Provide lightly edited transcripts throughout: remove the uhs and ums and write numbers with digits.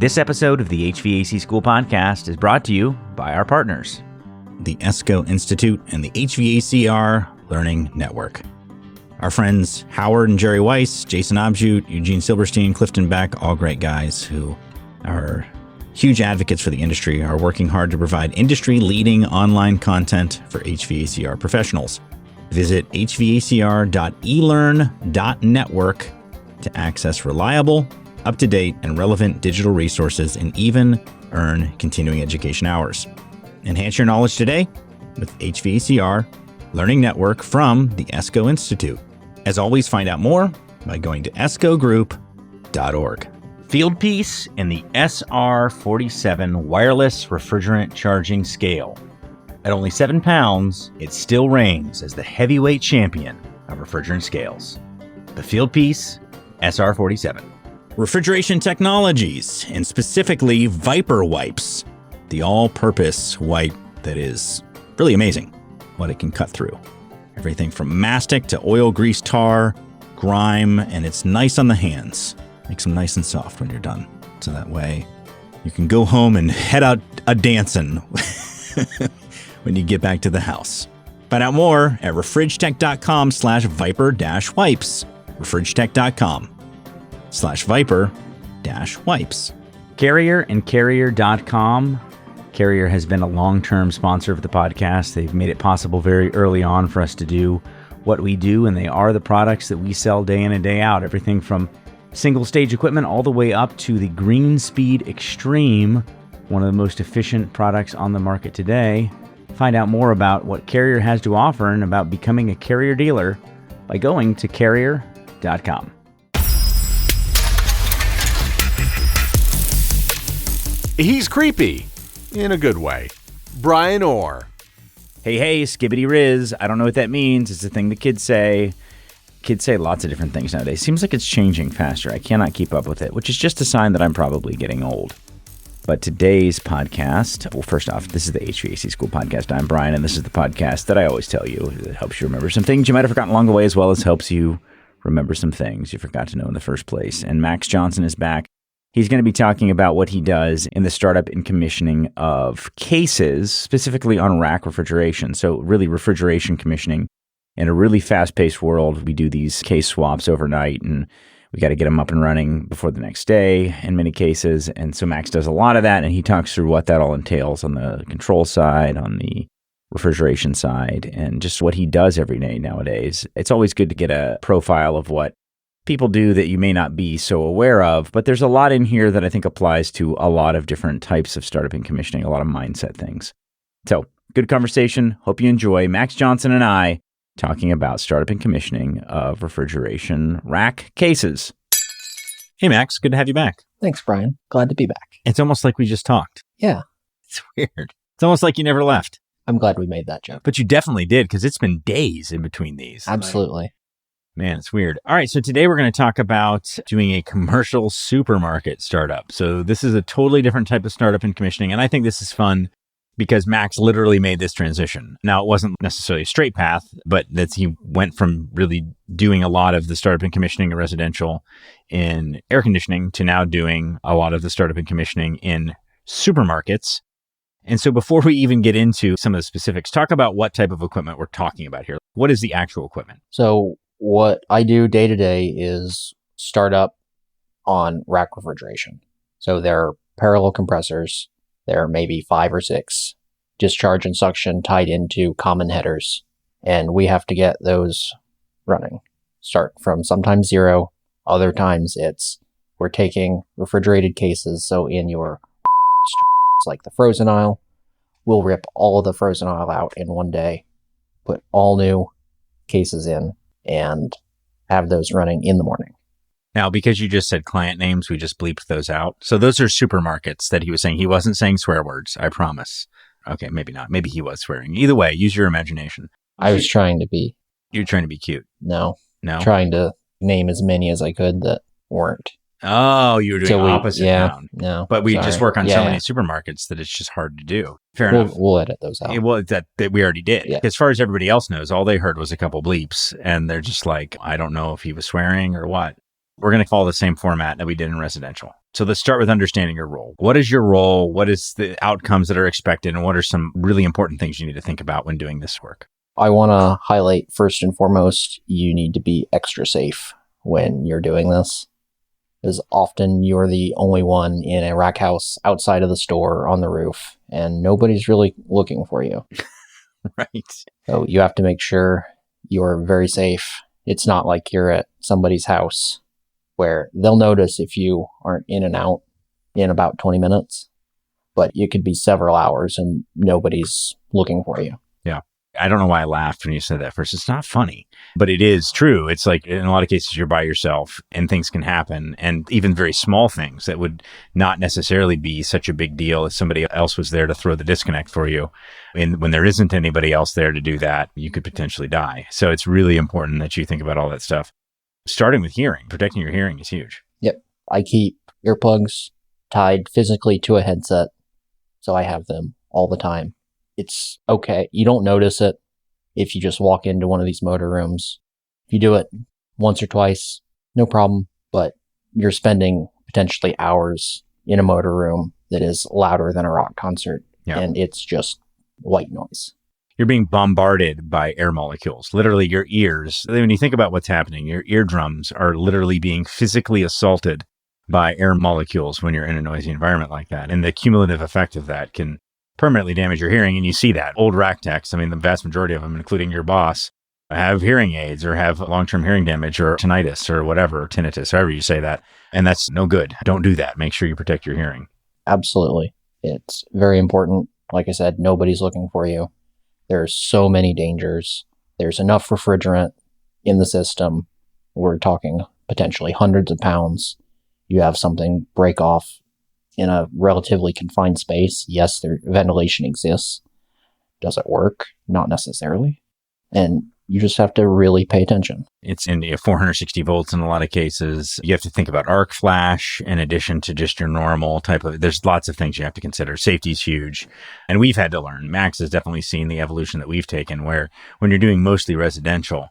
This episode of the HVAC School Podcast is brought to you by our partners, the ESCO Institute and the HVACR Learning Network. Our friends Howard and Jerry Weiss, Jason Objut, Eugene Silberstein, Clifton Beck, all great guys who are huge advocates for the industry, are working hard to provide industry-leading online content for HVACR professionals. Visit hvacr.elearn.network to access reliable, up-to-date, and relevant digital resources and even earn continuing education hours. Enhance your knowledge today with HVACR Learning Network from the ESCO Institute. As always, find out more by going to escogroup.org. Fieldpiece and the SR47 wireless refrigerant charging scale. At only 7 pounds, it still reigns as the heavyweight champion of refrigerant scales. The Fieldpiece SR47. Refrigeration technologies, and specifically Viper Wipes, the all-purpose wipe that is really amazing what it can cut through. Everything from mastic to oil, grease, tar, grime, and it's nice on the hands. Makes them nice and soft when you're done. So that way you can go home and head out a-dancing when you get back to the house. Find out more at refrigetech.com/viper-wipes. refrigetech.com/viper-wipes. Carrier and Carrier.com. Carrier has been a long-term sponsor of the podcast. They've made it possible very early on for us to do what we do, and they are the products that we sell day in and day out. Everything from single-stage equipment all the way up to the GreenSpeed Extreme, one of the most efficient products on the market today. Find out more about what Carrier has to offer and about becoming a Carrier dealer by going to Carrier.com. He's creepy, in a good way. Brian Orr. Hey, skibbity riz. I don't know what that means. It's a thing the kids say. Kids say lots of different things nowadays. Seems like it's changing faster. I cannot keep up with it, which is just a sign that I'm probably getting old. But today's podcast, well, first off, this is the HVAC School Podcast. I'm Brian, and this is the podcast that I always tell you. It helps you remember some things you might have forgotten along the way, as well as helps you remember some things you forgot to know in the first place. And Max Johnson is back. He's going to be talking about what he does in the startup and commissioning of cases, specifically on rack refrigeration. So really refrigeration commissioning. In a really fast-paced world, we do these case swaps overnight, and we got to get them up and running before the next day in many cases. And so Max does a lot of that, and he talks through what that all entails on the control side, on the refrigeration side, and just what he does every day nowadays. It's always good to get a profile of what people do that you may not be so aware of, but there's a lot in here that I think applies to a lot of different types of startup and commissioning, a lot of mindset things. So, good conversation. Hope you enjoy. Max Johnson and I talking about startup and commissioning of refrigeration rack cases. Hey, Max. Good to have you back. Thanks, Brian. Glad to be back. It's almost like we just talked. Yeah. It's weird. It's almost like you never left. I'm glad we made that joke. But you definitely did, because it's been days in between these. Absolutely. Man, it's weird. All right, so today we're going to talk about doing a commercial supermarket startup. So this is a totally different type of startup and commissioning, and I think this is fun because Max literally made this transition. Now, it wasn't necessarily a straight path, but that he went from really doing a lot of the startup and commissioning in residential in air conditioning to now doing a lot of the startup and commissioning in supermarkets. And so before we even get into some of the specifics, talk about what type of equipment we're talking about here. What is the actual equipment? So what I do day to day is start up on rack refrigeration. So there are parallel compressors. There are maybe 5 or 6 discharge and suction tied into common headers. And we have to get those running. Start from sometimes 0. Other times we're taking refrigerated cases. So in your like the frozen aisle, we'll rip all of the frozen aisle out in one day, put all new cases in, and have those running in the morning. Now, because you just said client names, we just bleeped those out. So those are supermarkets that he was saying. He wasn't saying swear words, I promise. Okay, maybe not. Maybe he was swearing. Either way, use your imagination. I was trying to be. You're trying to be cute. No. No? Trying to name as many as I could that weren't. Oh, you were doing opposite now. No. But we just work on so many Yeah. supermarkets that it's just hard to do. Fair enough. We'll edit those out. Well, that we already did. Yeah. As far as everybody else knows, all they heard was a couple bleeps, and they're just like, I don't know if he was swearing or what. We're going to follow the same format that we did in residential. So let's start with understanding your role. What is your role? What is the outcomes that are expected? And what are some really important things you need to think about when doing this work? I want to highlight first and foremost, you need to be extra safe when you're doing this. Because often you're the only one in a rack house outside of the store on the roof, and nobody's really looking for you. Right. So you have to make sure you're very safe. It's not like you're at somebody's house where they'll notice if you aren't in and out in about 20 minutes, but it could be several hours and nobody's looking for you. Yeah. I don't know why I laughed when you said that first. It's not funny, but it is true. It's like in a lot of cases, you're by yourself and things can happen. And even very small things that would not necessarily be such a big deal if somebody else was there to throw the disconnect for you. And when there isn't anybody else there to do that, you could potentially die. So it's really important that you think about all that stuff. Starting with hearing, protecting your hearing is huge. Yep. I keep earplugs tied physically to a headset, so I have them all the time. It's okay. You don't notice it if you just walk into one of these motor rooms. If you do it once or twice, no problem, but you're spending potentially hours in a motor room that is louder than a rock concert, and it's just white noise. You're being bombarded by air molecules. Literally, your ears, when you think about what's happening, your eardrums are literally being physically assaulted by air molecules when you're in a noisy environment like that. And the cumulative effect of that can permanently damage your hearing. And you see that. Old rack techs, I mean, the vast majority of them, including your boss, have hearing aids or have long-term hearing damage or tinnitus or whatever, tinnitus, however you say that. And that's no good. Don't do that. Make sure you protect your hearing. Absolutely. It's very important. Like I said, nobody's looking for you. There's so many dangers. There's enough refrigerant in the system. We're talking potentially hundreds of pounds. You have something break off in a relatively confined space. Yes, their ventilation exists. Does it work? Not necessarily. And you just have to really pay attention. It's in 460 volts in a lot of cases. You have to think about arc flash in addition to just your normal type of, there's lots of things you have to consider. Safety is huge. And we've had to learn. Max has definitely seen the evolution that we've taken where when you're doing mostly residential,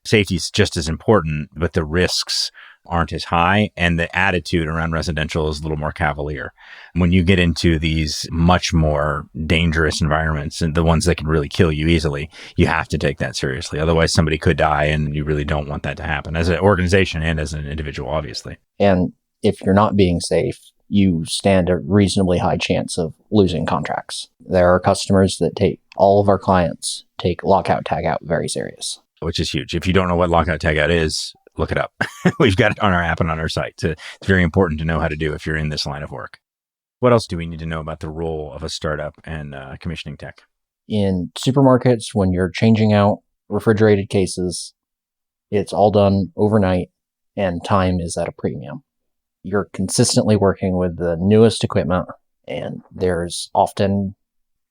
safety is just as important, but the risks aren't as high, and the attitude around residential is a little more cavalier. When you get into these much more dangerous environments and the ones that can really kill you easily, you have to take that seriously. Otherwise, somebody could die, and you really don't want that to happen as an organization and as an individual, obviously. And if you're not being safe, you stand a reasonably high chance of losing contracts. There are customers that all of our clients take lockout tagout very serious. Which is huge. If you don't know what lockout tagout is, look it up. We've got it on our app and on our site. It's very important to know how to do if you're in this line of work. What else do we need to know about the role of a startup and commissioning tech? In supermarkets, when you're changing out refrigerated cases, it's all done overnight and time is at a premium. You're consistently working with the newest equipment, and there's often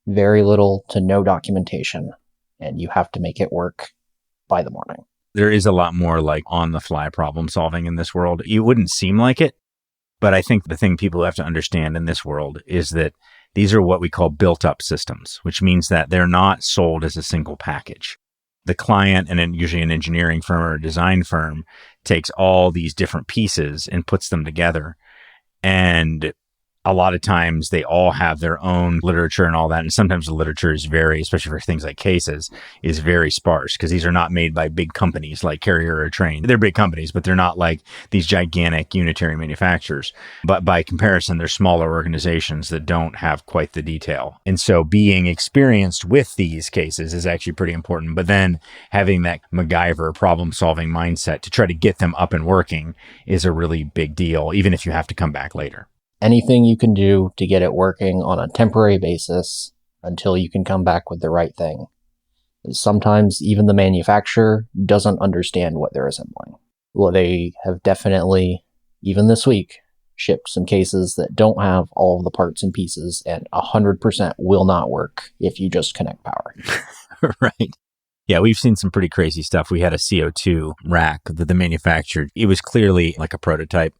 very little to no documentation, and you have to make it work by the morning. There is a lot more like on-the-fly problem solving in this world. It wouldn't seem like it, but I think the thing people have to understand in this world is that these are what we call built-up systems, which means that they're not sold as a single package. The client, and then usually an engineering firm or a design firm, takes all these different pieces and puts them together. And a lot of times they all have their own literature and all that. And sometimes the literature is very, especially for things like cases, is very sparse because these are not made by big companies like Carrier or Trane. They're big companies, but they're not like these gigantic unitary manufacturers. But by comparison, they're smaller organizations that don't have quite the detail. And so being experienced with these cases is actually pretty important. But then having that MacGyver problem-solving mindset to try to get them up and working is a really big deal, even if you have to come back later. Anything you can do to get it working on a temporary basis until you can come back with the right thing. Sometimes even the manufacturer doesn't understand what they're assembling. Well, they have definitely, even this week, shipped some cases that don't have all of the parts and pieces, and 100% will not work if you just connect power. Right. Yeah, we've seen some pretty crazy stuff. We had a CO2 rack that the manufacturer, it was clearly like a prototype,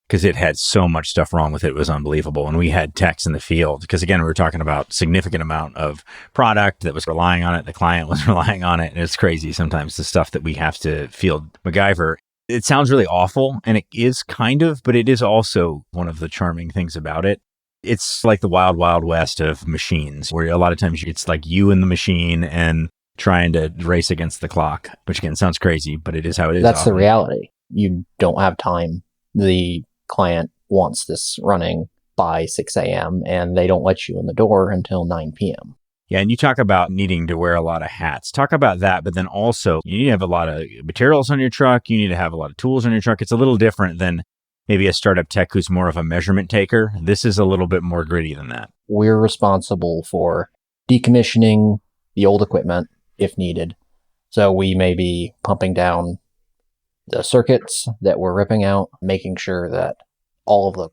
because it had so much stuff wrong with it. It was unbelievable. And we had techs in the field because, again, we were talking about significant amount of product that was relying on it. The client was relying on it. And it's crazy sometimes the stuff that we have to field MacGyver. It sounds really awful, and it is kind of, but it is also one of the charming things about it. It's like the wild, wild west of machines, where a lot of times it's like you and the machine and trying to race against the clock, which again sounds crazy, but it is how it is. That's the reality. You don't have time. The client wants this running by 6 a.m. and they don't let you in the door until 9 p.m. Yeah, and you talk about needing to wear a lot of hats. Talk about that, but then also you need to have a lot of materials on your truck. You need to have a lot of tools on your truck. It's a little different than maybe a startup tech who's more of a measurement taker. This is a little bit more gritty than that. We're responsible for decommissioning the old equipment if needed. So we may be pumping down the circuits that we're ripping out, making sure that all of the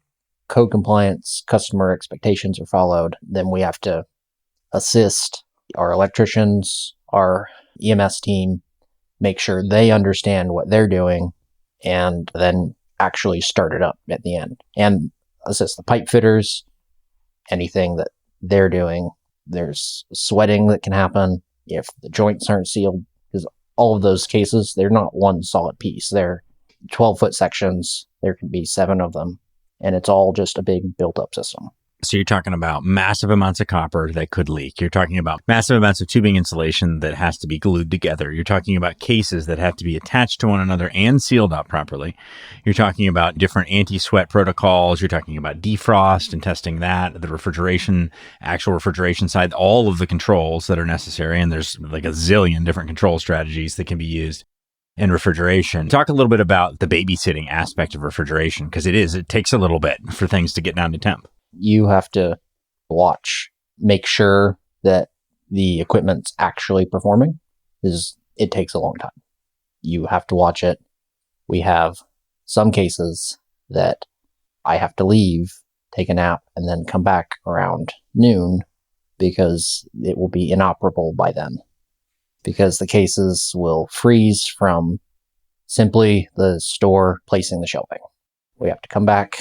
code compliance, customer expectations are followed. Then we have to assist our electricians, our EMS team, make sure they understand what they're doing, and then actually start it up at the end. And assist the pipe fitters, anything that they're doing. There's sweating that can happen if the joints aren't sealed, because all of those cases, they're not one solid piece. They're 12-foot sections. There can be 7 of them, and it's all just a big built-up system. So you're talking about massive amounts of copper that could leak. You're talking about massive amounts of tubing insulation that has to be glued together. You're talking about cases that have to be attached to one another and sealed up properly. You're talking about different anti-sweat protocols. You're talking about defrost and testing that, the refrigeration, actual refrigeration side, all of the controls that are necessary. And there's like a zillion different control strategies that can be used in refrigeration. Talk a little bit about the babysitting aspect of refrigeration, because it takes a little bit for things to get down to temp. You have to watch, make sure that the equipment's actually performing, because it takes a long time. You have to watch it. We have some cases that I have to leave, take a nap, and then come back around noon because it will be inoperable by then, because the cases will freeze from simply the store placing the shelving. We have to come back,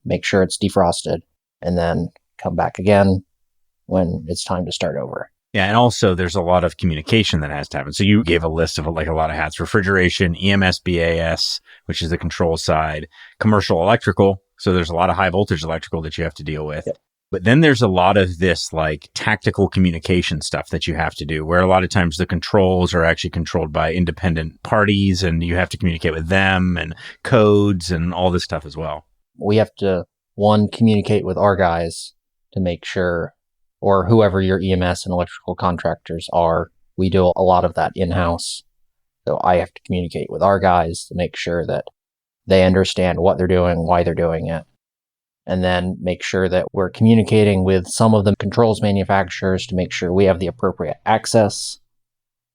make sure it's defrosted, and then come back again when it's time to start over. Yeah, and also there's a lot of communication that has to happen. So you gave a list of like a lot of hats: refrigeration, EMS, BAS, which is the control side, commercial electrical. So there's a lot of high voltage electrical that you have to deal with. Yep. But then there's a lot of this like tactical communication stuff that you have to do, where a lot of times the controls are actually controlled by independent parties and you have to communicate with them, and codes and all this stuff as well. We have to, one, communicate with our guys to make sure, or whoever your EMS and electrical contractors are. We do a lot of that in-house. So I have to communicate with our guys to make sure that they understand what they're doing, why they're doing it. And then make sure that we're communicating with some of the controls manufacturers to make sure we have the appropriate access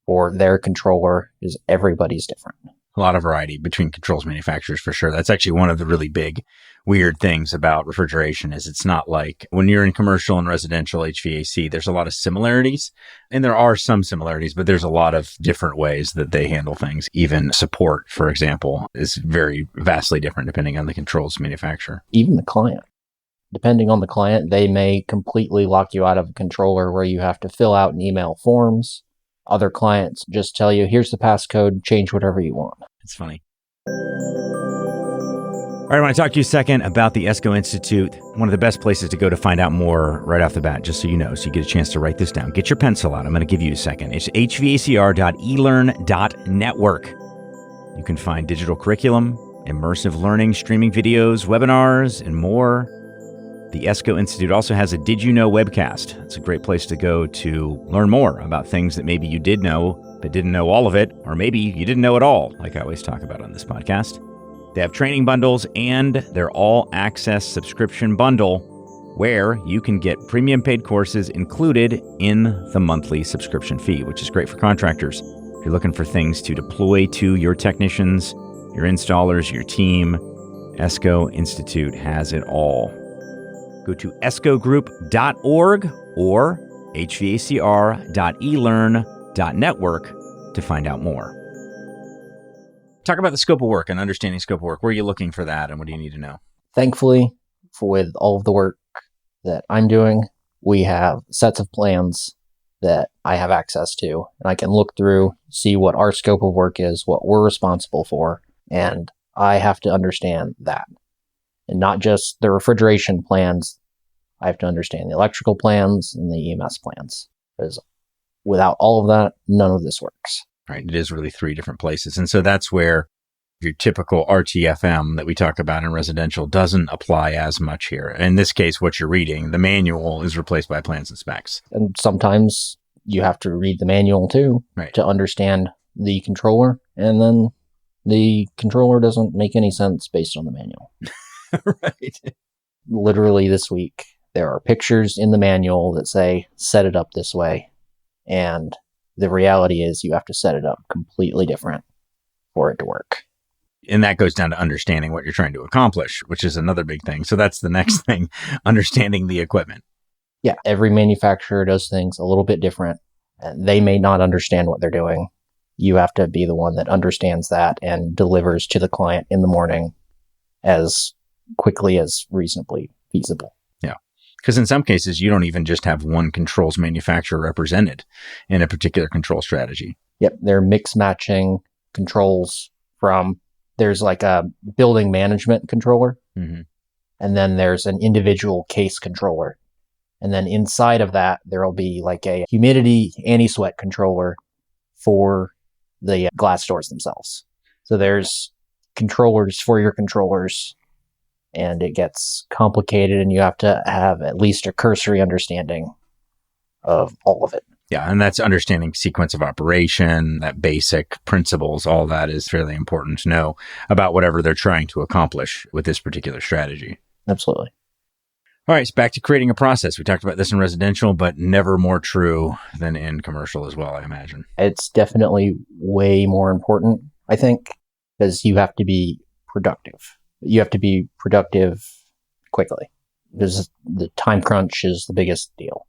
for their controller, because everybody's different. A lot of variety between controls manufacturers for sure. That's actually one of the really big weird things about refrigeration is it's not like when you're in commercial and residential HVAC, there's a lot of similarities, and there are some similarities, but there's a lot of different ways that they handle things. Even support, for example, is very vastly different depending on the controls manufacturer. Even the client. Depending on the client, they may completely lock you out of a controller where you have to fill out and email forms. Other clients just tell you, here's the passcode, change whatever you want. It's funny. All right, I want to talk to you a second about the ESCO Institute. One of the best places to go to find out more right off the bat, just so you know, so you get a chance to write this down. Get your pencil out. I'm going to give you a second. It's hvacr.elearn.network. You can find digital curriculum, immersive learning, streaming videos, webinars, and more. The ESCO Institute also has a Did You Know webcast. It's a great place to go to learn more about things that maybe you did know, but didn't know all of it, or maybe you didn't know at all, like I always talk about on this podcast. They have training bundles and their all-access subscription bundle, where you can get premium paid courses included in the monthly subscription fee, which is great for contractors. If you're looking for things to deploy to your technicians, your installers, your team, ESCO Institute has it all. Go to escogroup.org or hvacr.elearn.network to find out more. Talk about the scope of work and understanding scope of work. Where are you looking for that, and what do you need to know? Thankfully, with all of the work that I'm doing, we have sets of plans that I have access to, and I can look through, see what our scope of work is, what we're responsible for, And I have to understand that. And not just the refrigeration plans. I have to understand the electrical plans and the EMS plans. Because without all of that, none of this works. Right. It is really 3 different places. And so that's where your typical RTFM that we talk about in residential doesn't apply as much here. In this case, what you're reading, the manual is replaced by plans and specs. And sometimes you have to read the manual too, Right. to understand the controller. And then the controller doesn't make any sense based on the manual. Right. Literally this week, there are pictures in the manual that say, set it up this way. And the reality is you have to set it up completely different for it to work. And that goes down to understanding what you're trying to accomplish, which is another big thing. So that's the next thing, understanding the equipment. Yeah, every manufacturer does things a little bit different. And they may not understand what they're doing. You have to be the one that understands that and delivers to the client in the morning as quickly as reasonably feasible. Yeah. Because in some cases, you don't even just have one controls manufacturer represented in a particular control strategy. Yep, they're mix matching controls from, there's like a building management controller, Mm-hmm. and then there's an individual case controller. And then inside of that, there'll be like a humidity anti-sweat controller for the glass doors themselves. So there's controllers for your controllers, and it gets complicated, and you have to have at least a cursory understanding of all of it. Yeah. And that's understanding sequence of operation, that basic principles, all that is fairly important to know about whatever they're trying to accomplish with this particular strategy. Absolutely. All right, so back to creating a process. We talked about this in residential, but never more true than in commercial as well, I imagine. It's definitely way more important, I think, because you have to be productive. You have to be productive quickly, because the time crunch is the biggest deal.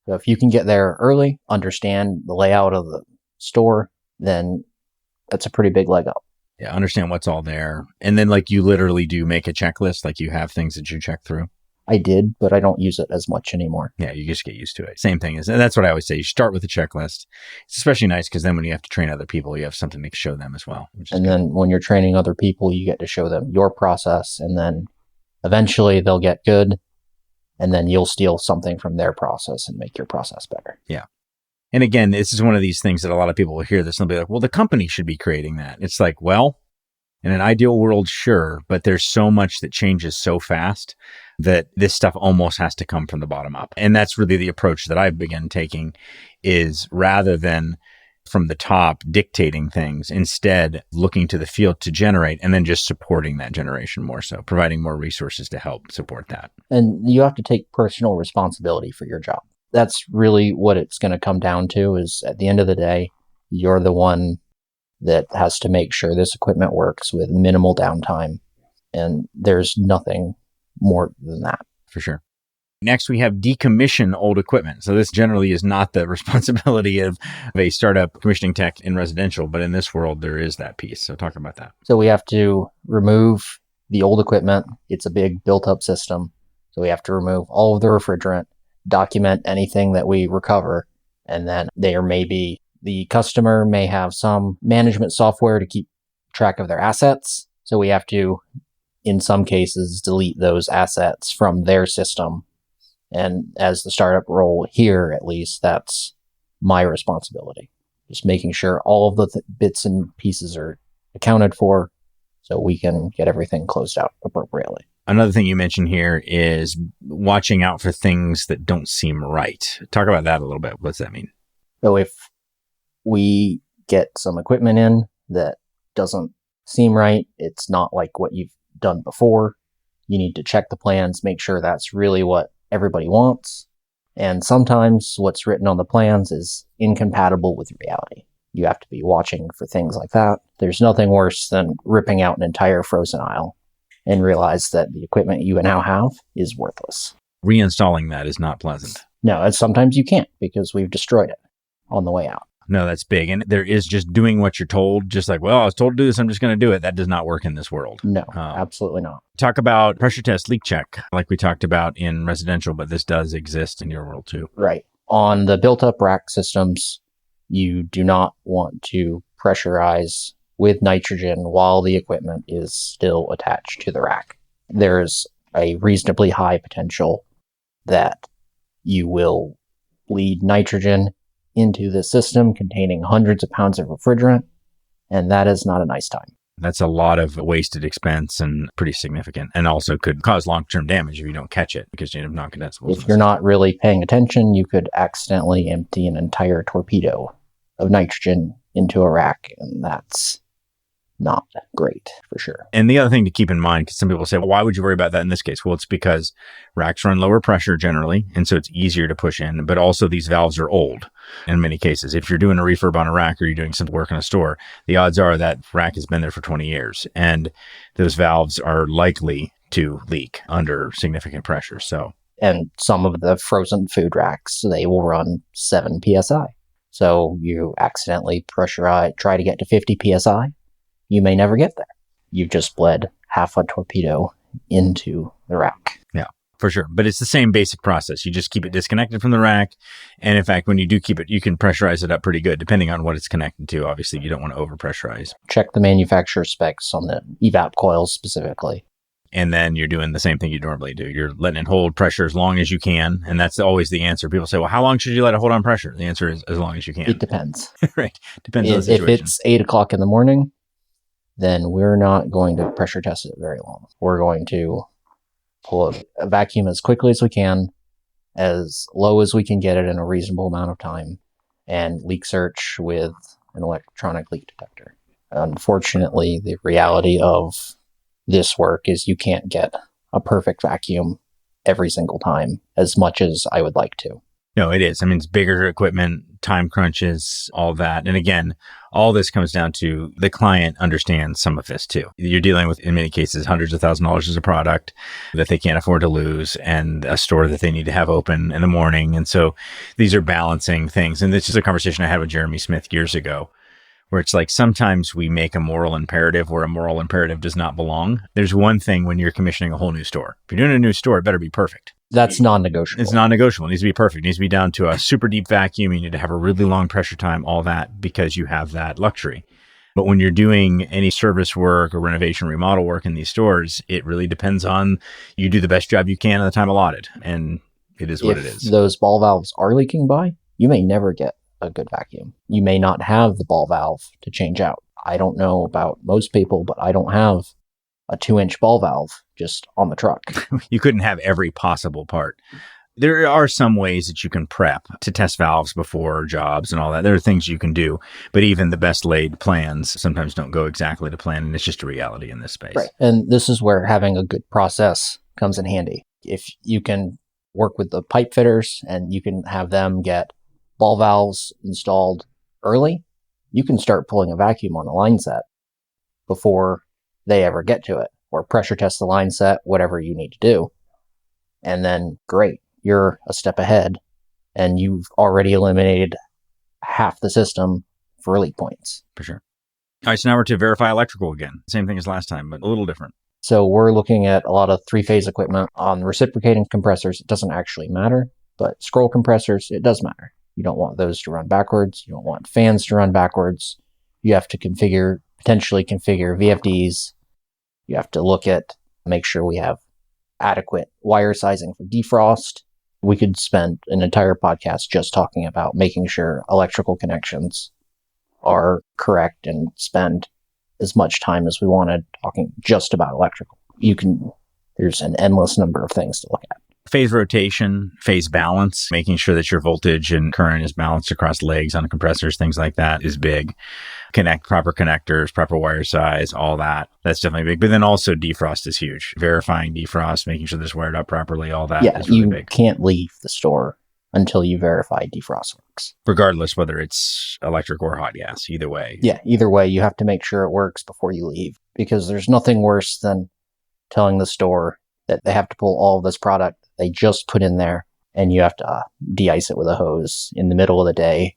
So if you can get there early, understand the layout of the store, then that's a pretty big leg up. Yeah, understand what's all there. And then like you literally do make a checklist, like you have things that you check through. I did, but I don't use it as much anymore. Yeah, you just get used to it. Same thing is, and that's what I always say. You start with a checklist. It's especially nice because then when you have to train other people, you have something to show them as well. Which is And good. then when you're training other people, you get to show them your process, and then eventually they'll get good, and then you'll steal something from their process and make your process better. And again, this is one of these things that a lot of people will hear this and they'll be like, well, the company should be creating that. It's like, well, in an ideal world, sure, but there's so much that changes so fast that this stuff almost has to come from the bottom up. And that's really the approach that I've begun taking, is rather than from the top dictating things, instead looking to the field to generate and then just supporting that generation more so, providing more resources to help support that. And you have to take personal responsibility for your job. That's really what it's going to come down to, is at the end of the day, you're the one that has to make sure this equipment works with minimal downtime. And there's nothing more than that. For sure. Next, we have decommission old equipment. So this generally is not the responsibility of a startup commissioning tech in residential, but in this world, there is that piece. So talk about that. So we have to remove the old equipment. It's a big built-up system. So we have to remove all of the refrigerant, document anything that we recover, and then there may be, the customer may have some management software to keep track of their assets. So we have to, in some cases, delete those assets from their system. And as the startup role here, at least, that's my responsibility. Just making sure all of the bits and pieces are accounted for so we can get everything closed out appropriately. Another thing you mentioned here is watching out for things that don't seem right. Talk about that a little bit. What's that mean? So if we get some equipment in that doesn't seem right, it's not like what you've done before, you need to check the plans, make sure that's really what everybody wants. And sometimes what's written on the plans is incompatible with reality. You have to be watching for things like that. There's nothing worse than ripping out an entire frozen aisle and realize that the equipment you now have is worthless. Reinstalling that is not pleasant. No, sometimes you can't because we've destroyed it on the way out. No, that's big. And there is just doing what you're told, just like, well, I was told to do this, I'm just going to do it. That does not work in this world. No, absolutely not. Talk about pressure test leak check, like we talked about in residential, but this does exist in your world too. Right. On the built-up rack systems, you do not want to pressurize with nitrogen while the equipment is still attached to the rack. There's a reasonably high potential that you will bleed nitrogen into the system containing hundreds of pounds of refrigerant, and that is not a nice time. That's a lot of wasted expense and pretty significant, and also could cause long-term damage if you don't catch it because you end up knocking decibels. If you're not really paying attention, you could accidentally empty an entire torpedo of nitrogen into a rack, and that's not great for sure. And the other thing to keep in mind, because some people say, well, why would you worry about that in this case? Well, it's because racks run lower pressure generally, and so it's easier to push in, but also these valves are old in many cases. If you're doing a refurb on a rack or you're doing some work in a store, the odds are that rack has been there for 20 years, and those valves are likely to leak under significant pressure. And some of the frozen food racks, they will run 7 psi. So you accidentally try to get to 50 psi, you may never get there. You've just bled half a torpedo into the rack. Yeah, for sure. But it's the same basic process. You just keep it disconnected from the rack. And in fact, when you do keep it, you can pressurize it up pretty good, depending on what it's connected to. Obviously, you don't want to overpressurize. Check the manufacturer specs on the evap coils specifically. And then you're doing the same thing you normally do. You're letting it hold pressure as long as you can. And that's always the answer. People say, well, how long should you let it hold on pressure? The answer is as long as you can. It depends. Right. Depends on the situation. If it's 8 o'clock in the morning, then we're not going to pressure test it very long. We're going to pull a vacuum as quickly as we can, as low as we can get it in a reasonable amount of time, and leak search with an electronic leak detector. Unfortunately, the reality of this work is you can't get a perfect vacuum every single time as much as I would like to. No, it is. I mean, it's bigger equipment, time crunches, all that. And again, all this comes down to the client understands some of this too. You're dealing with, in many cases, hundreds of $1,000s as a product that they can't afford to lose, and a store that they need to have open in the morning. And so these are balancing things. And this is a conversation I had with Jeremy Smith years ago, where it's like sometimes we make a moral imperative where a moral imperative does not belong. There's one thing when you're commissioning a whole new store. If you're doing a new store, it better be perfect. That's non-negotiable. It's non-negotiable. It needs to be perfect. It needs to be down to a super deep vacuum. You need to have a really long pressure time, all that, because you have that luxury. But when you're doing any service work or renovation, remodel work in these stores, it really depends on you do the best job you can at the time allotted. And it is what it is. If those ball valves are leaking by, you may never get a good vacuum. You may not have the ball valve to change out. I don't know about most people, but I don't have a 2-inch ball valve just on the truck. You couldn't have every possible part. There are some ways that you can prep to test valves before jobs and all that. There are things you can do, but even the best laid plans sometimes don't go exactly to plan, and it's just a reality in this space. Right. And this is where having a good process comes in handy. If you can work with the pipe fitters and you can have them get ball valves installed early, you can start pulling a vacuum on the line set before they ever get to it, or pressure test the line set, whatever you need to do. And then great, you're a step ahead and you've already eliminated half the system for leak points. For sure. All right, so now we're to verify electrical again. Same thing as last time, but a little different. So we're looking at a lot of 3-phase equipment. On reciprocating compressors, it doesn't actually matter, but scroll compressors, it does matter. You don't want those to run backwards. You don't want fans to run backwards. You have to potentially configure VFDs. You have to look at, make sure we have adequate wire sizing for defrost. We could spend an entire podcast just talking about making sure electrical connections are correct and spend as much time as we wanted talking just about electrical. There's an endless number of things to look at. Phase rotation, phase balance, making sure that your voltage and current is balanced across legs on compressors, things like that is big. Proper connectors, proper wire size, all that. That's definitely big. But then also defrost is huge. Verifying defrost, making sure this wired up properly, all that is really big. You can't leave the store until you verify defrost works. Regardless whether it's electric or hot gas, either way. Yeah, either way, you have to make sure it works before you leave, because there's nothing worse than telling the store that they have to pull all of this product they just put in there, and you have to de-ice it with a hose in the middle of the day,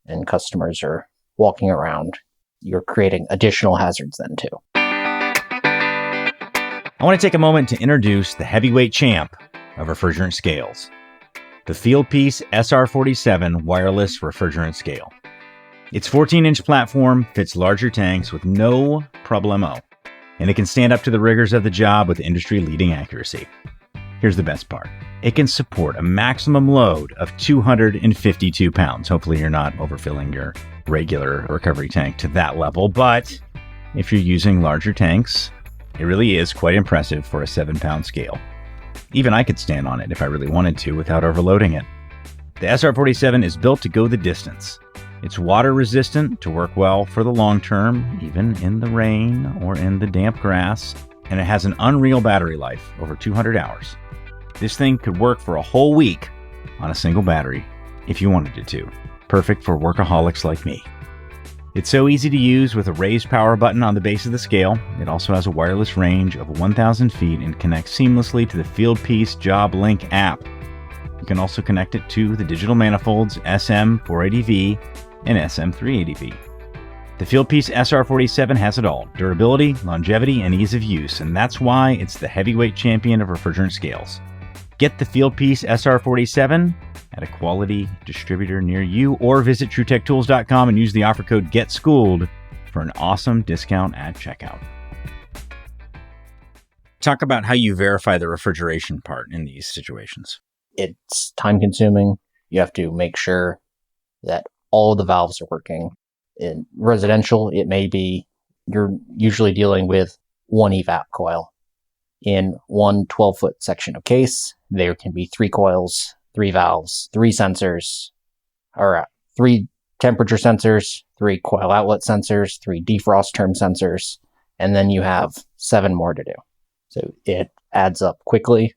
and customers are walking around. You're creating additional hazards then too. I want to take a moment to introduce the heavyweight champ of refrigerant scales, the Fieldpiece SR47 wireless refrigerant scale. Its 14-inch platform fits larger tanks with no problemo, and it can stand up to the rigors of the job with industry-leading accuracy. Here's the best part. It can support a maximum load of 252 pounds. Hopefully you're not overfilling your regular recovery tank to that level, but if you're using larger tanks, it really is quite impressive for a 7-pound scale. Even I could stand on it if I really wanted to without overloading it. The SR47 is built to go the distance. It's water resistant to work well for the long term, even in the rain or in the damp grass, and it has an unreal battery life, over 200 hours. This thing could work for a whole week on a single battery if you wanted it to. Perfect for workaholics like me. It's so easy to use with a raised power button on the base of the scale. It also has a wireless range of 1,000 feet and connects seamlessly to the Fieldpiece Job Link app. You can also connect it to the digital manifolds SM480V and SM380V. The Fieldpiece SR47 has it all: durability, longevity, and ease of use, and that's why it's the heavyweight champion of refrigerant scales. Get the Fieldpiece SR47 at a quality distributor near you, or visit TruTechTools.com and use the offer code GETSCHOOLED for an awesome discount at checkout. Talk about how you verify the refrigeration part in these situations. It's time consuming. You have to make sure that all of the valves are working. In residential, it may be you're usually dealing with one evap coil. In one 12-foot section of case, there can be 3 coils, 3 valves, 3 sensors, or 3 temperature sensors, 3 coil outlet sensors, 3 defrost term sensors, and then you have 7 more to do. So it adds up quickly,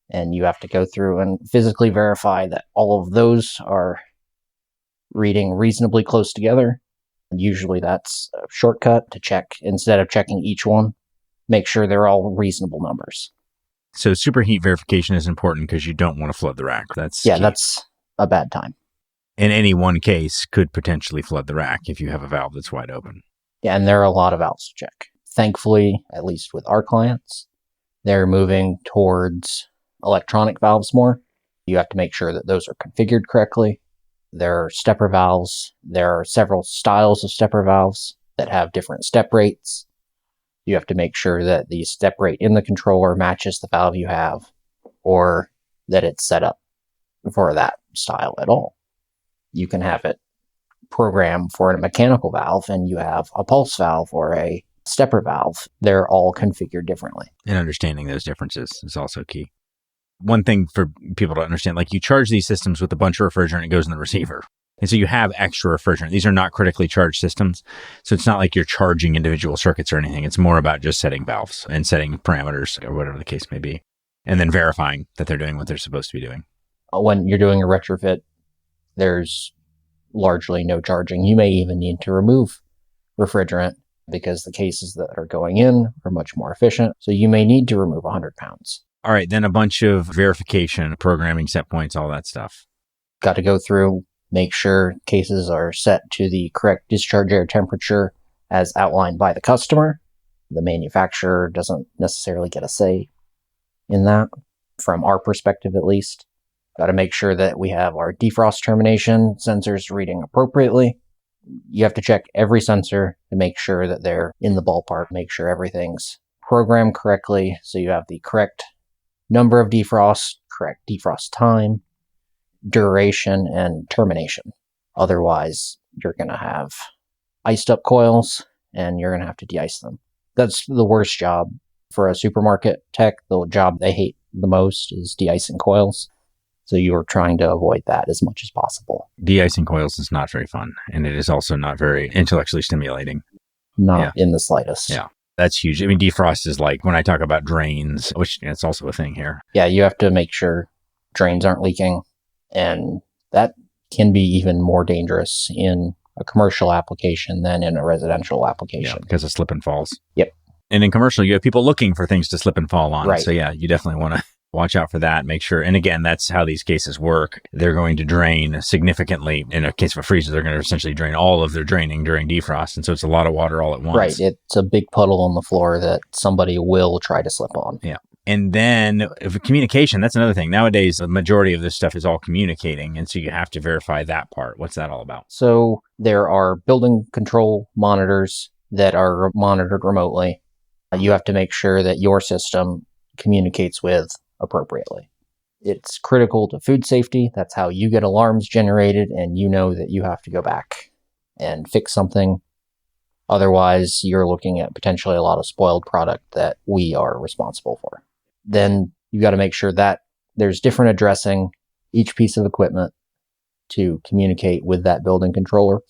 and you have to go through and physically verify that all of those are reading reasonably close together. Usually that's a shortcut to check. Instead of checking each one, make sure they're all reasonable numbers. So superheat verification is important because you don't want to flood the rack. That's key. That's a bad time. In any one case could potentially flood the rack if you have a valve that's wide open. Yeah, and there are a lot of valves to check. Thankfully, at least with our clients, they're moving towards electronic valves more. You have to make sure that those are configured correctly. There are stepper valves. There are several styles of stepper valves that have different step rates. You have to make sure that the step rate in the controller matches the valve you have, or that it's set up for that style at all. You can have it programmed for a mechanical valve, and you have a pulse valve or a stepper valve. They're all configured differently. And understanding those differences is also key. One thing for people to understand, like you charge these systems with a bunch of refrigerant, it goes in the receiver. And so you have extra refrigerant. These are not critically charged systems. So it's not like you're charging individual circuits or anything. It's more about just setting valves and setting parameters or whatever the case may be. And then verifying that they're doing what they're supposed to be doing. When you're doing a retrofit, there's largely no charging. You may even need to remove refrigerant because the cases that are going in are much more efficient. So you may need to remove 100 pounds. All right. Then a bunch of verification, programming, set points, all that stuff. Got to go through, make sure cases are set to the correct discharge air temperature as outlined by the customer. The manufacturer doesn't necessarily get a say in that, from our perspective at least. Got to make sure that we have our defrost termination sensors reading appropriately. You have to check every sensor to make sure that they're in the ballpark, make sure everything's programmed correctly so you have the correct number of defrost, correct defrost time, duration, and termination. Otherwise, you're going to have iced up coils and you're going to have to de-ice them. That's the worst job for a supermarket tech. The job they hate the most is de-icing coils. So you're trying to avoid that as much as possible. De-icing coils is not very fun. And it is also not very intellectually stimulating. Not in the slightest. Yeah. That's huge. I mean, defrost is like when I talk about drains, which it's also a thing here. Yeah, you have to make sure drains aren't leaking. And that can be even more dangerous in a commercial application than in a residential application. Yeah, because of slip and falls. Yep. And in commercial, you have people looking for things to slip and fall on. Right. So yeah, you definitely want to watch out for that. Make sure. And again, that's how these cases work. They're going to drain significantly. In a case of a freezer, they're going to essentially drain all of their draining during defrost. And so it's a lot of water all at once. Right. It's a big puddle on the floor that somebody will try to slip on. Yeah. And then if communication, that's another thing. Nowadays, the majority of this stuff is all communicating. And so you have to verify that part. What's that all about? So there are building control monitors that are monitored remotely. You have to make sure that your system communicates with appropriately. It's critical to food safety. That's how you get alarms generated and you know that you have to go back and fix something. Otherwise, you're looking at potentially a lot of spoiled product that we are responsible for. Then you got to make sure that there's different addressing each piece of equipment to communicate with that building controller.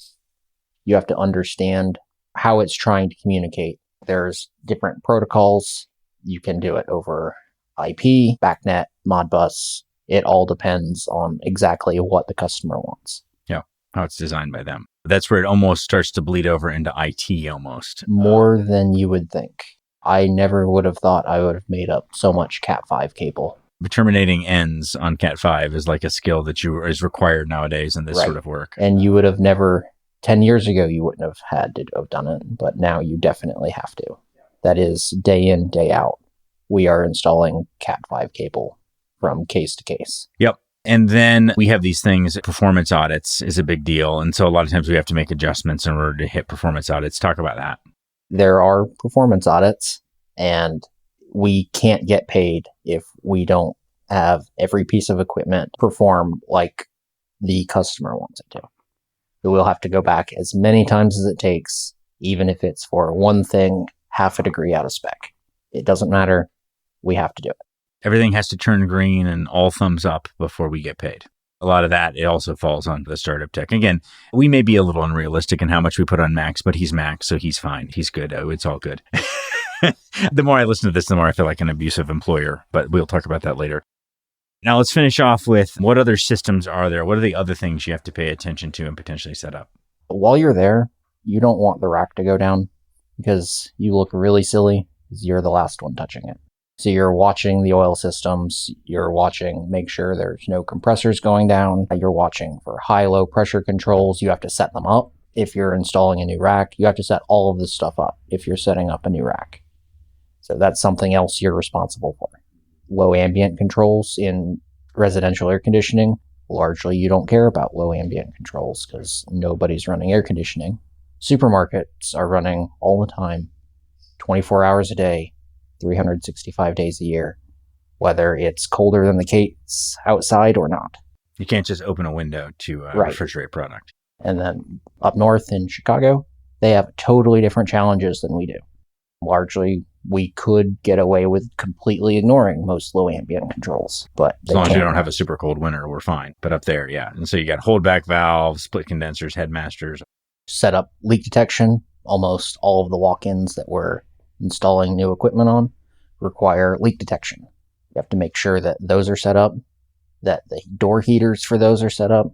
You have to understand how it's trying to communicate. There's different protocols. You can do it over IP, BACnet, Modbus. It all depends on exactly what the customer wants. Yeah, how it's designed by them. That's where it almost starts to bleed over into IT almost. More than you would think. I never would have thought I would have made up so much Cat5 cable. Terminating ends on Cat5 is like a skill that is required nowadays in this Right. sort of work. And you would have never, 10 years ago, you wouldn't have had to have done it, but now you definitely have to. That is day in, day out. We are installing Cat5 cable from case to case. Yep. And then we have these things, performance audits is a big deal. And so a lot of times we have to make adjustments in order to hit performance audits. Talk about that. There are performance audits, and we can't get paid if we don't have every piece of equipment perform like the customer wants it to. So we'll have to go back as many times as it takes, even if it's for one thing, half a degree out of spec. It doesn't matter. We have to do it. Everything has to turn green and all thumbs up before we get paid. A lot of that, it also falls on the startup tech. Again, we may be a little unrealistic in how much we put on Max, but he's Max, so he's fine. He's good. Oh, it's all good. The more I listen to this, the more I feel like an abusive employer, but we'll talk about that later. Now let's finish off with what other systems are there? What are the other things you have to pay attention to and potentially set up? While you're there, you don't want the rack to go down because you look really silly because you're the last one touching it. So you're watching the oil systems, you're watching, make sure there's no compressors going down, you're watching for high-low pressure controls, you have to set them up. If you're installing a new rack, you have to set all of this stuff up if you're setting up a new rack. So that's something else you're responsible for. Low ambient controls in residential air conditioning, largely you don't care about low ambient controls because nobody's running air conditioning. Supermarkets are running all the time, 24 hours a day, 365 days a year, whether it's colder than the case outside or not. You can't just open a window to Right. refrigerate product. And then up north in Chicago, they have totally different challenges than we do. Largely, we could get away with completely ignoring most low ambient controls, but As long as you can't. don't have a super cold winter, we're fine. But up there, yeah. And so you got holdback valves, split condensers, headmasters. Set up leak detection. Almost all of the walk-ins that we're installing new equipment on require leak detection. You have to make sure that those are set up, that the door heaters for those are set up,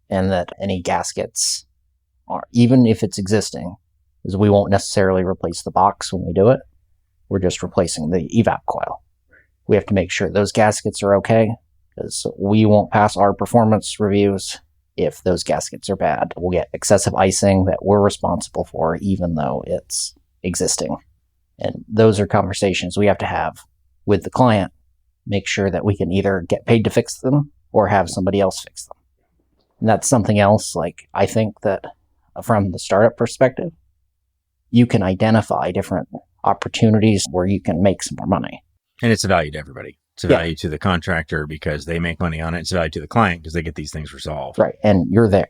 and that any gaskets are, even if it's existing, because we won't necessarily replace the box when we do it. We're just replacing the evap coil. We have to make sure those gaskets are okay, because we won't pass our performance reviews if those gaskets are bad. We'll get excessive icing that we're responsible for, even though it's existing. And those are conversations we have to have with the client, make sure that we can either get paid to fix them or have somebody else fix them. And that's something else, like, I think that from the startup perspective, you can identify different opportunities where you can make some more money. And it's a value to everybody. It's a Yeah. value to the contractor because they make money on it. It's a value to the client because they get these things resolved. Right. And you're there.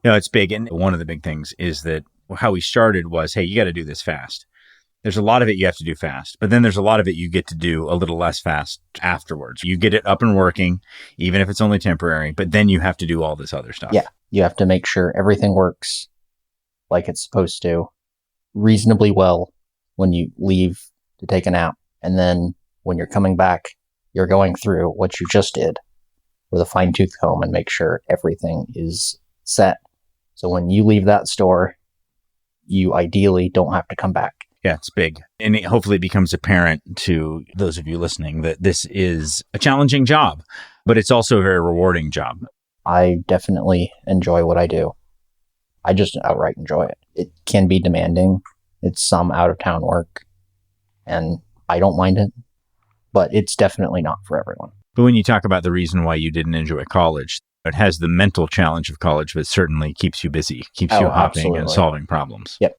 You know, it's big. And one of the big things is that how we started was, hey, you got to do this fast. There's a lot of it you have to do fast, but then there's a lot of it you get to do a little less fast afterwards. You get it up and working, even if it's only temporary, but then you have to do all this other stuff. Yeah. You have to make sure everything works like it's supposed to reasonably well when you leave to take a nap. And then when you're coming back, you're going through what you just did with a fine-tooth comb and make sure everything is set. So when you leave that store, you ideally don't have to come back. Yeah, it's big. And hopefully it becomes apparent to those of you listening that this is a challenging job, but it's also a very rewarding job. I definitely enjoy what I do. I just outright enjoy it. It can be demanding. It's some out-of-town work, and I don't mind it. but it's definitely not for everyone. But when you talk about the reason why you didn't enjoy college, it has the mental challenge of college, but certainly keeps you busy, keeps you hopping absolutely. and solving problems. Yep.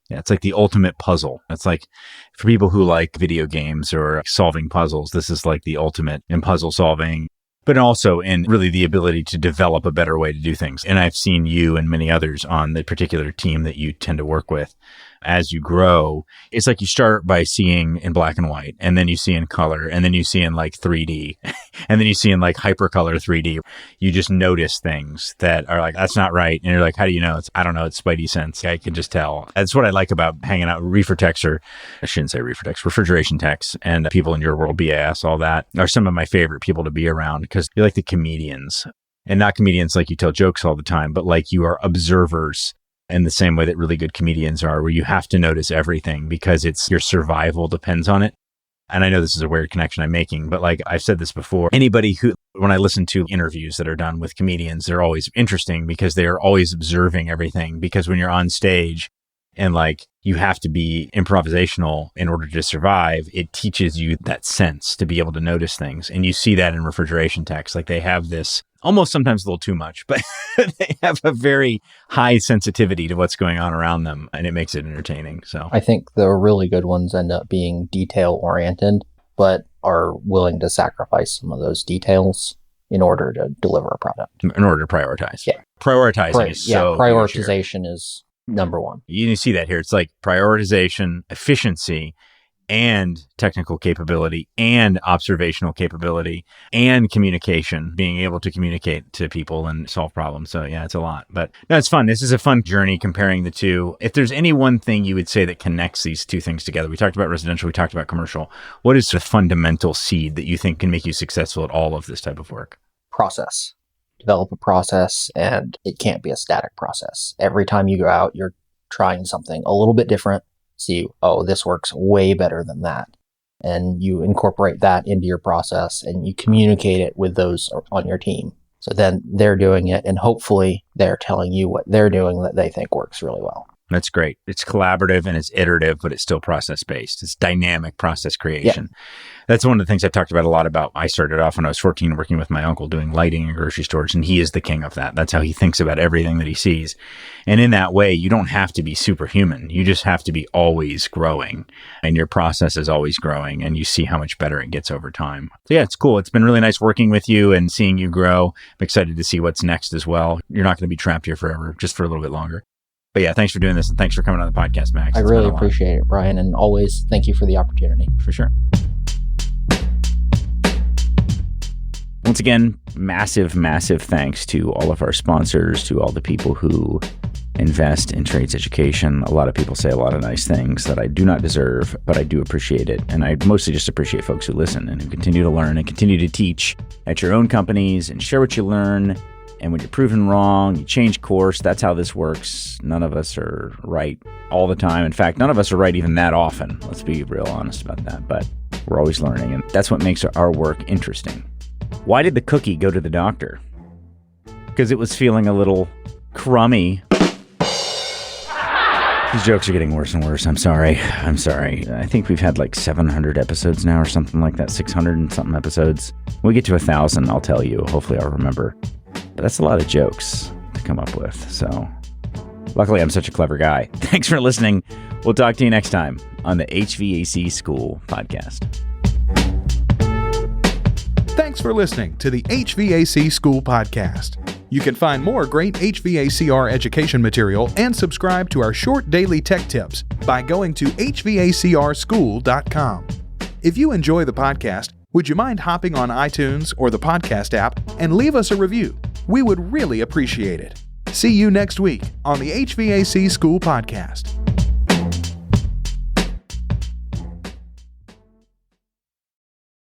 Yeah, it's like the ultimate puzzle. It's like for people who like video games or solving puzzles, this is like the ultimate in puzzle solving, but also in really the ability to develop a better way to do things. And I've seen you and many others on the particular team that you tend to work with. As you grow, it's like you start by seeing in black and white, and then you see in color, and then you see in like 3D, and then you see in like hypercolor 3D. You just notice things that are like, that's not right. And you're like, how do you know? I don't know. It's Spidey sense. I can just tell. That's what I like about hanging out with reefer techs, or I shouldn't say reefer techs, refrigeration techs, and people in your world, BAS, all that are some of my favorite people to be around, because you're like the comedians, and not comedians like you tell jokes all the time, but like you are observers in the same way that really good comedians are, where you have to notice everything because it's your survival depends on it. And I know this is a weird connection I'm making, but like I've said this before, anybody who, when I listen to interviews that are done with comedians, they're always interesting because they are always observing everything. Because when you're on stage and like you have to be improvisational in order to survive, it teaches you that sense to be able to notice things. And you see that in refrigeration techs. Like they have this almost sometimes a little too much, but they have a very high sensitivity to what's going on around them, and it makes it entertaining. So I think the really good ones end up being detail oriented, but are willing to sacrifice some of those details in order to deliver a product. In order to prioritize. Yeah. Prioritizing is so prioritization is number one. You see that here. It's like prioritization, efficiency, and technical capability, and observational capability, and communication, being able to communicate to people and solve problems. So yeah, it's a lot, but no, it's fun. This is a fun journey comparing the two. If there's any one thing you would say that connects these two things together, we talked about residential, we talked about commercial. What is the fundamental seed that you think can make you successful at all of this type of work? Process. Develop a process, and it can't be a static process. Every time you go out, you're trying something a little bit different. See, oh, this works way better than that. And you incorporate that into your process and you communicate it with those on your team. So then they're doing it, and hopefully they're telling you what they're doing that they think works really well. That's great. It's collaborative and it's iterative, but it's still process-based. It's dynamic process creation. Yeah. That's one of the things I've talked about a lot about. I started off when I was 14 working with my uncle doing lighting in grocery stores, and he is the king of that. That's how he thinks about everything that he sees. And in that way, you don't have to be superhuman. You just have to be always growing, and your process is always growing, and you see how much better it gets over time. So yeah, it's cool. It's been really nice working with you and seeing you grow. I'm excited to see what's next as well. You're not going to be trapped here forever, just for a little bit longer. But yeah, thanks for doing this, and thanks for coming on the podcast, Max. I really appreciate it, Brian, and always thank you for the opportunity. For sure. Once again, massive, massive thanks to all of our sponsors, to all the people who invest in trades education. A lot of people say a lot of nice things that I do not deserve, but I do appreciate it. And I mostly just appreciate folks who listen and who continue to learn and continue to teach at your own companies and share what you learn. And when you're proven wrong, you change course. That's how this works. None of us are right all the time. In fact, none of us are right even that often. Let's be real honest about that. But we're always learning, and that's what makes our work interesting. Why did the cookie go to the doctor? Because it was feeling a little crummy. These jokes are getting worse and worse. I'm sorry. I think we've had like 700 episodes now or something like that. 600 and something episodes. When we get to 1,000, I'll tell you. Hopefully I'll remember. But that's a lot of jokes to come up with. So luckily, I'm such a clever guy. Thanks for listening. We'll talk to you next time on the HVAC School podcast. Thanks for listening to the HVAC School podcast. You can find more great HVACR education material and subscribe to our short daily tech tips by going to hvacrschool.com. If you enjoy the podcast, would you mind hopping on iTunes or the podcast app and leave us a review? We would really appreciate it. See you next week on the HVAC School podcast.